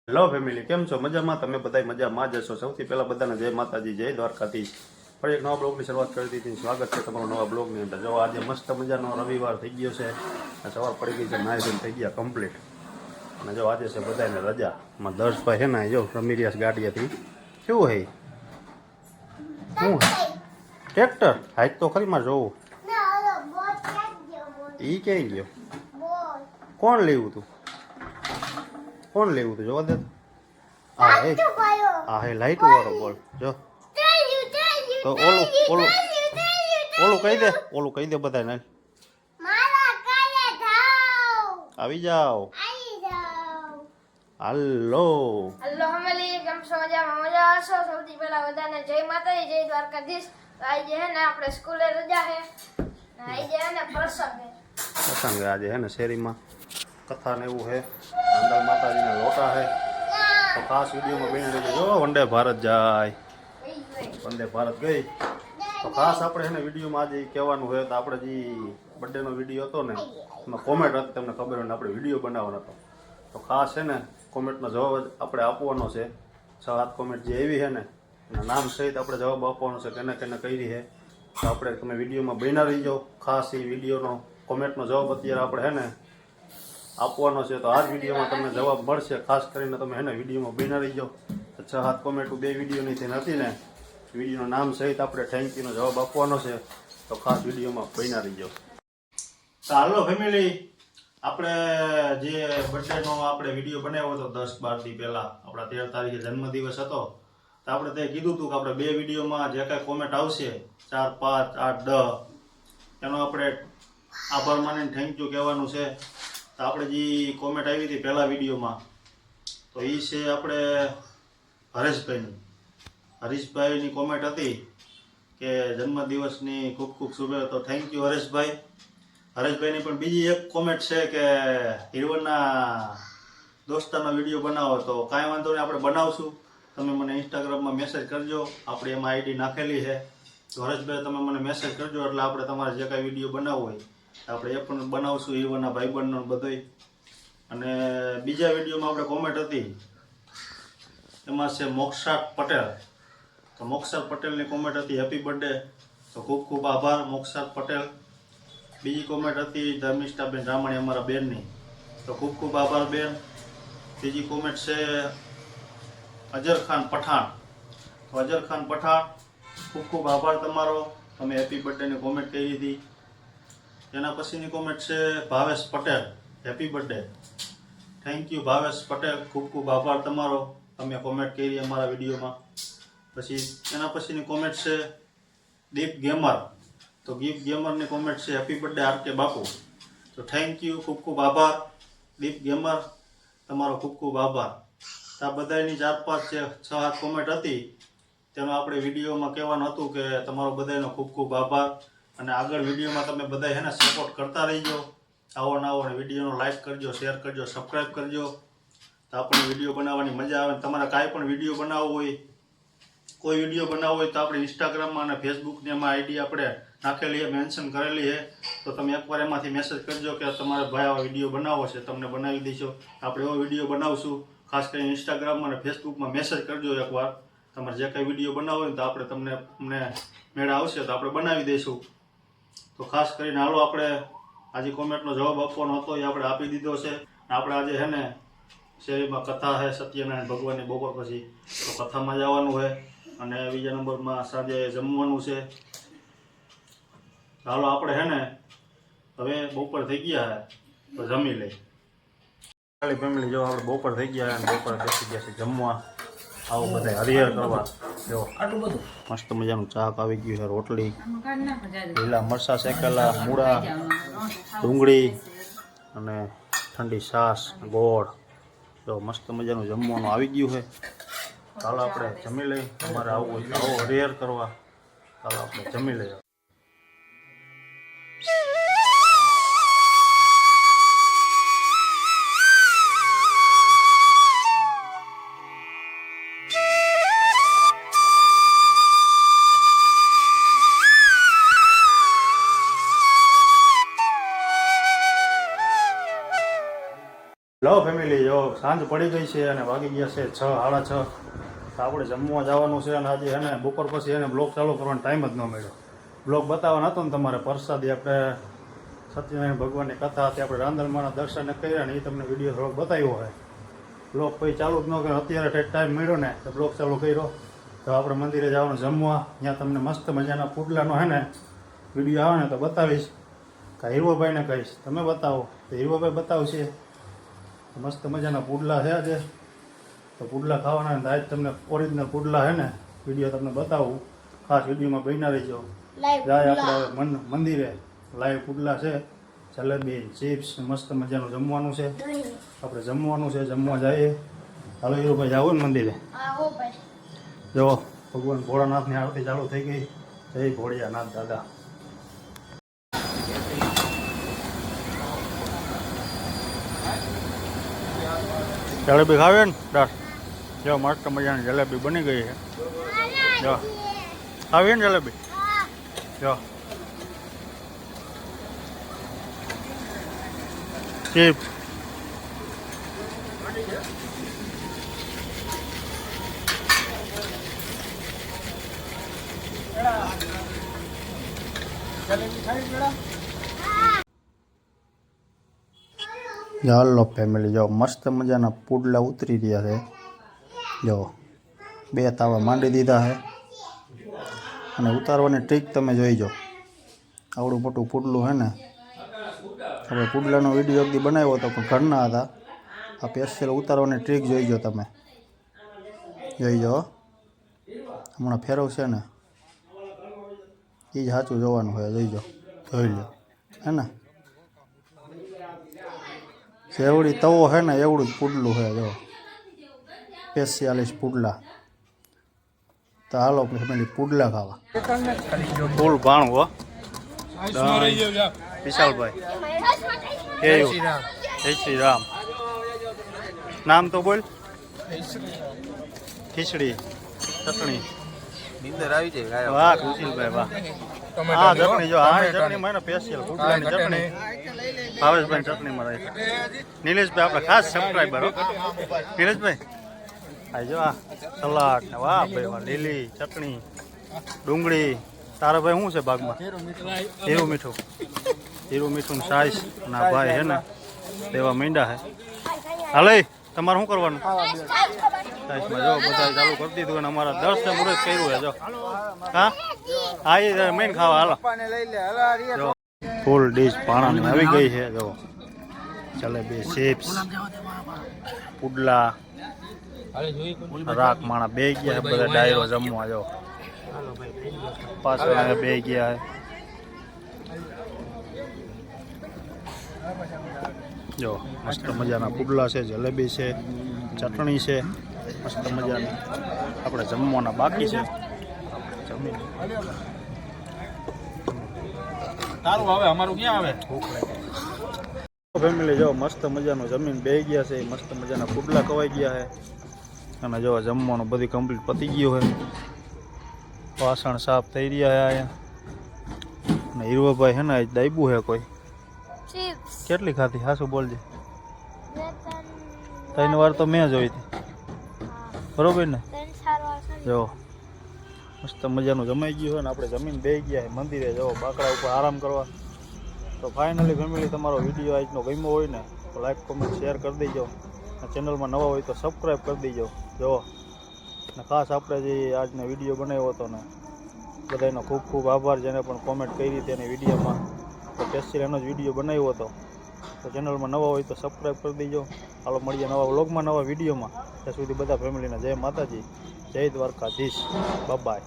Hello family, કેમ છો? મજામાં? તમે બધા મજામાં જ હશો. સૌથી પહેલાં બધાને જય માતાજી, જય દ્વારકાધીશ. ફરી એક નવા બ્લોગની શરૂઆત કરી દીધી. સ્વાગત છે તમારું નવા બ્લોગની અંદર. જો આજે મસ્ત મજાનો રવિવાર થઈ ગયો છે. સવાર પડી ગઈ છે, નાઈ ધોઈને થઈ ગયા કમ્પ્લીટ. અને જો આજે છે બધાને રજામાં. દર્શભાઈ છે ને જો રમી રહ્યા છે ગાડીયાથી. શું હે? શું ટ્રેક્ટર? હાઈક તો ખરી માં જોવું. ઈ ક્યાંય ગયો? કોણ લેવું તું? કોણ લેવું તું? જોવા દે. હા હે લાઈટ વાળો બોલ જો. તો ઓલું કહી દે, ઓલું કહી દે બધાને. આવી જાઓ. હાલો ફેમિલી, કેમ છો? મજા હશો. સૌથી પહેલા બધાને જય માતાજી, જય દ્વારકાધીશ. આજે હે ને આપણે સ્કૂલે રજા હે. આજે હે ને પ્રસંગ આજે હે ને શેરીમાં કથા ને એવું હે. અંદર માતાજીના લોટા હે. તો ખાસ વિડીયોમાં બની રહેજો. જો વંદે ભારત જાય, વંદે ભારત ગઈ. તો ખાસ આપણે એને વિડીયોમાં આજે કહેવાનું હોય તો આપણે જે બર્થડેનો વિડીયો હતો ને એમાં કોમેન્ટ હતી, તમને ખબર હોય ને આપણે વિડીયો બનાવવાનો હતો. તો ખાસ છે ને કોમેન્ટનો જવાબ આપણે આપવાનો છે. 6-7 કોમેન્ટ જે આવી છે ને એના નામ સહિત આપણે જવાબ આપવાનો છે, કેને કેને કરી છે. તો આપણે તમે વિડીયોમાં બન્યા રહી જાઓ. ખાસ એ વિડીયોનો કોમેન્ટનો જવાબ અત્યારે આપણે છે ને આપવાનો છે. તો આ જ વિડીયોમાં તમને જવાબ મળશે. ખાસ કરીને તમે એને વિડીયોમાં બન્યા રહી જાઓ. 6-7 કોમેન્ટ 2 વિડીયોની થઈ નથી ને, વિડીયોનું નામ સહિત આપણે થેન્ક યુનો જવાબ આપવાનો છે. તો ખાસ વિડીયોમાં બન્યા રહી જાઓ. તો હાલો ફેમિલી, આપણે જે બર્થડેનો આપણે વિડીયો બનાવ્યો હતો 10-12 દી પહેલાં, આપણા 13 તારીખે જન્મદિવસ હતો. તો આપણે તે કીધું હતું કે આપણે 2 વિડીયોમાં જે કાંઈ કોમેન્ટ આવશે 4, 5, 8, 10 એનો આપણે આભાર માનીને થેન્ક યુ કહેવાનું છે. તો આપણે જે કોમેન્ટ આવી હતી પહેલા વિડીયોમાં, તો એ છે આપણે હરીશભાઈની કોમેન્ટ હતી કે જન્મદિવસની ખૂબ ખૂબ શુભેચ્છા. તો થેન્ક યુ હરેશભાઈ. હરેશભાઈની પણ બીજી એક કોમેન્ટ છે કે હિરવનના દોસ્તારનો વિડીયો બનાવો. તો કાંઈ વાંધો નહીં, આપણે બનાવશું. તમે મને ઇન્સ્ટાગ્રામમાં મેસેજ કરજો, આપણે એમાં આઈડી નાખેલી છે. તો હરેશભાઈ તમે મને મેસેજ કરજો એટલે આપણે તમારે જે કાંઈ વિડીયો બનાવવો હોય આપણે એ પણ બનાવશું. હિરવનના ભાઈબંધનો બધોય. અને બીજા વિડીયોમાં આપણે કોમેન્ટ હતી એમાં છે મોક્ષાત પટેલ. તો મોક્ષાત પટેલની કોમેન્ટ હતી હેપી બર્થડે. તો ખૂબ ખૂબ આભાર મોક્ષાત પટેલ. બીજી કોમેન્ટ હતી ધર્મિષ્ઠાબેન રામાણી અમારા બેનની. તો ખૂબ ખૂબ આભાર બેન. ત્રીજી કોમેન્ટ છે અજરખાન પઠાણ. તો અજરખાન પઠાણ, ખૂબ ખૂબ આભાર તમારો, તમે હેપી બર્થડેની કોમેન્ટ કરી હતી. એના પછીની કોમેન્ટ છે Bhavesh Patel, happy birthday. Thank you Bhavesh Patel, ખૂબ ખૂબ આભાર તમારો, તમે કોમેન્ટ કરી અમારા વિડીયોમાં. પછી એના પછીની કોમેન્ટ છે દીપ ગેમર. તો દીપ ગેમરની કોમેન્ટ છે હેપી બર્થડે આરકે બાપુ. તો થેન્ક યુ, ખૂબ ખૂબ આભાર દીપ ગેમર, તમારો ખૂબ ખૂબ આભાર. આ બધાની 4-5 છે 6-7 કોમેન્ટ હતી તેનો આપણે વિડીયોમાં કહેવાનું હતું કે તમારો બધાનો ખૂબ ખૂબ આભાર. અને આગળ વિડીયોમાં તમે બધા એને સપોર્ટ કરતા રહીજો. આવો નવો વિડીયોનો લાઈક કરજો, શેર કરજો, સબસ્ક્રાઈબ કરજો. તો આપણને વિડીયો બનાવવાની મજા આવે. તમારે કાંઈ પણ વિડીયો બનાવવો હોય, કોઈ વિડીયો બનાવવો હોય તો આપણે ઇન્સ્ટાગ્રામમાં અને ફેસબુકની એમાં આઈડી આપણે નાખેલી છે, મેન્શન કરેલી છે. તો તમે એકવાર એમાંથી મેસેજ કરજો કે તમારે ભાઈ આવા વિડીયો બનાવવો છે, તમને બનાવી દઈશું. આપણે એવો વિડીયો બનાવશું. ખાસ કરીને ઇન્સ્ટાગ્રામમાં અને ફેસબુકમાં મેસેજ કરજો એકવાર. તમારે જે કાંઈ વિડીયો બનાવવો હોય તો આપણે અમને મેળા આવશે તો આપણે બનાવી દઈશું. તો ખાસ કરીને હાલો આપણે આજે કોમેન્ટનો જવાબ આપવાનો હતો એ આપણે આપી દીધો છે. આપણે આજે છે ને શેરીમાં કથા છે સત્યનારાયણ ભગવાનની બપોર પછી, તો કથામાં જવાનું છે. અને બીજા નંબરમાં સાંજે જમવાનું છે. હાલો આપણે છે ને હવે બપોર થઈ ગયા છે તો જમી લઈ. ખાલી ફેમિલી જો આપણે બપોર થઈ ગયા અને બપોર બેસી ગયા છે જમવા. આવો બધા હરિહર કરવા. જો આટલું બધું મસ્ત મજાનું ચાક આવી ગયું છે, રોટલી, લીલા મરચાં શેકેલા, મૂળા, ડુંગળી અને ઠંડી છાશ, ગોળ. જો મસ્ત મજાનું જમવાનું આવી ગયું છે. ચાલો આપણે જમી લઈએ. તમારે આવવું હોય તો આવો હરિહર કરવા. ચાલો આપણે જમી લઈએ. લો ફેમિલી, જો સાંજ પડી ગઈ છે અને વાગી ગયા છે 6, 6:30. તો આપણે જમવા જવાનું છે અને આજે એને બપોર પછી એને બ્લોગ ચાલુ કરવાનો ટાઈમ જ ન મળ્યો. બ્લોગ બતાવવાનો હતો ને તમારે પ્રસાદી આપણે સત્યનારાયણ ભગવાનની કથા હતી, આપણે રાંદલમાના દર્શન કર્યા ને એ તમને વિડીયો થોડોક બતાવ્યો હોય. બ્લોગ પછી ચાલુ જ ન કર્યો, અત્યારે ટાઈમ મળ્યો ને તો બ્લોગ ચાલુ કર્યો. તો આપણે મંદિરે જવાનું જમવા, ત્યાં તમને મસ્ત મજાના પુડલાનો હે ને વિડીયો આવે ને તો બતાવીશ. કાં હીરવાભાઈને કહીશ તમે બતાવો તો હીરવાભાઈ બતાવશે. મસ્ત મજાના પુડલા છે આજે, તો પુડલા ખાવાના ને આજ તમને ઓરિજિનલ પુડલા છે ને વિડીયો તમને બતાવું. ખાસ વિડીયોમાં બન્યા રહીજો. જાય આપણે મંદિરે લાઈવ પુડલા છે, જલેબી, ચિપ્સ, મસ્ત મજાનું જમવાનું છે. આપણે જમવાનું છે, જમવા જઈએ. હાલો હીરુભાઈ જાઓ ને મંદિરે. જો ભગવાન ભોળાનાથની આરતી ચાલુ થઈ ગઈ. જય ભોળિયાનાથ દાદા. જલેબી ખાવે ને દાસ? જો મસ્ત મજાની જલેબી બની ગઈ છે. જો ખાવી ને જલેબી? જો ચિપ્સ, ચાલો ફેમિલી, જો મસ્ત મજાના પુડલા ઉતરી રહ્યા છે. જો 2 તાવા માંડી દીધા છે અને ઉતારવાની ટ્રીક તમે જોઈજો. આવડું મોટું પુડલું છે ને, આપણે પુડલાનો વિડીયો એકદી બનાવ્યો હતો પણ ઘરના હતા. આ સ્પેશિયલ ઉતારવાની ટ્રીક જોઈજો તમે, જોઈજો. હમણાં ફેરવશે ને એ જ સાચું જોવાનું હોય, જોઈજો, જોઈ લો હે ને. જેવડી તવો છે ને એવડું જ પુડલું છે. જો 45 પુડલા. તો હાલો ફેમિલી પુડલા ખાવા. ફૂલ ભાણું હો. વિશાલભાઈ કેવું? જય શ્રી રામ. નામ તો બોલ. ખીચડી, ચટણી. નીંદર આવી જાય. વાહ સુશીલભાઈ વાહ. હા ચટણી, જો આ ચટણી માં સ્પેશિયલ પુડલાની ચટણી ભાવેશભાઈ ચટણીમાં રાખી. નિલેશભાઈ આપણા ખાસ સબસ્ક્રાઈબર હો. નિલેશભાઈ આ જો આ સલાડ ને વાહ ભાઈ વાહ, લીલી ચટણી, ડુંગળી. તારા ભાઈ શું છે ભાગમાં? હીરું મીઠું. હીરું મીઠું સાઈસ ના ભાઈ હે ને દેવા માંડ્યા હે. હાલે તમારે શું કરવાનું? સાઈસમાં જો બધા ચાલુ કરી દીધું અને અમારા 10 મુહૂર્ત કર્યું છે. જો હા હા એ મેન ખાવા હાલો. જો ફૂલ ડીશ પાણાની આવી ગઈ છે. જો જલેબી, ચિપ્સ, પુડલા, રાખ માણા બે ગયા બધા ડાયરો જમવા. જો પાછળ બે ગયા છે. જો મસ્ત મજાના પુડલા છે, જલેબી છે, ચટણી છે, મસ્ત મજાની. આપણે જમવાના બાકી છે. જમી તારું આવે, અમારું ક્યાં આવે? ફેમિલી જો મસ્ત મજાનું જમીન બે ગયા છે. મસ્ત મજાના પુડલા ખવાઈ ગયા છે અને જો જમવાનું બધી કમ્પ્લીટ પતી ગયું છે. વાસણ સાફ થઈ રહ્યા છે અહીંયા. અને હીરવાભાઈ છે ને આજ દાયબું છે કોઈ. કેટલી ખાધી? હાસું બોલજે. 3 વાર તો મેં જોઈ હતી, બરોબર ને? જો મસ્ત મજાનું જમાઈ ગયું હોય ને આપણે જમીન બે ગયા છે મંદિરે. જો બાકડા ઉપર આરામ કરવા. તો ફાઇનલી ફેમિલી, તમારો વિડીયો આજનો ગમ્યો હોય ને તો લાઈક, કોમેન્ટ, શેર કરી દેજો. ચેનલમાં નવા હોય તો સબસ્ક્રાઈબ કરી દેજો. જો ને ખાસ આપણે જે આજનો વિડીયો બનાવ્યો હતો ને બધાનો ખૂબ ખૂબ આભાર. જેને પણ કોમેન્ટ કરી હતી એની વિડીયોમાં, તો સ્પેશિયલ એનો જ વિડીયો બનાવ્યો હતો. તો ચેનલમાં નવા હોય તો સબસ્ક્રાઈબ કરી દેજો. હાલો મળીએ નવા વ્લોગમાં, નવા વિડીયોમાં. ત્યાં સુધી બધા ફેમિલીને જય માતાજી, જય દ્વારકાધીશ, બાય બાય.